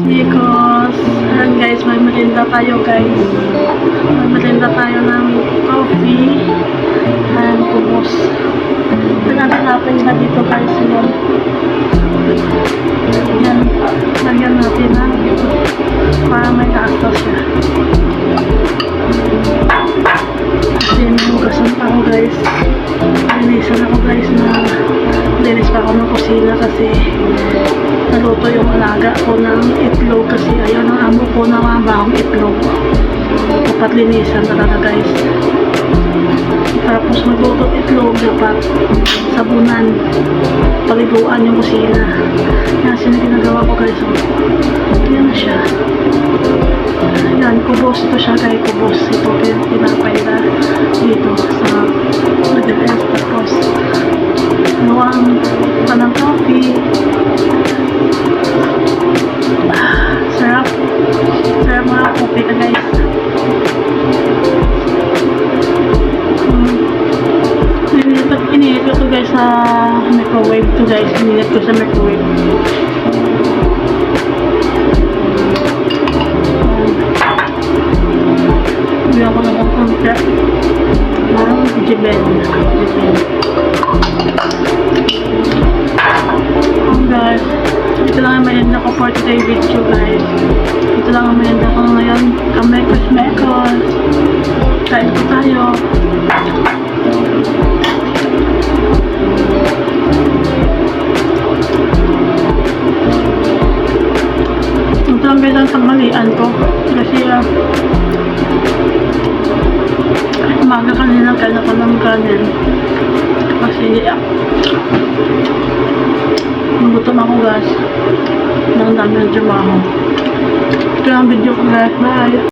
because ayan guys, may merinda tayo guys. May merinda tayo ng coffee and kubos. Hanapin na dito guys yun. Yan, lagyan natin na para may lasa siya. Kasi nahugasan pa ako guys. Linisan ako guys na linis pa ako ng kusina kasi naluto yung alaga ko ng itlog kasi ayaw ng amo ko na mabahong itlog. Dapat linisan talaga guys. Tapos magluto itlog dapat sabunan, paliguan yung kusina. Yan sila ginagawa ko guys. Yan na siya. Yan, kubos ito siya guys, kubos ito pinapay na dito sa nag-s. Tapos luwang pa ng coffee. Sarap mga coffee ka guys. Inilit ko to guys sa microwave to guys. Inilit ko sa microwave. Bigyan ko naman konti ng jibel. Guys, ito lang ang mayanda ko for today video guys. Ito lang ang mayanda ko ngayon. Kamekos. Kain ko tayo. Ito lang guys ang tanghalian ko. Kasi umaga kanina kain ako ng kanin. Kasi gutom ako guys. Nang dami ng trabaho. Ito lang video ko guys. Bye!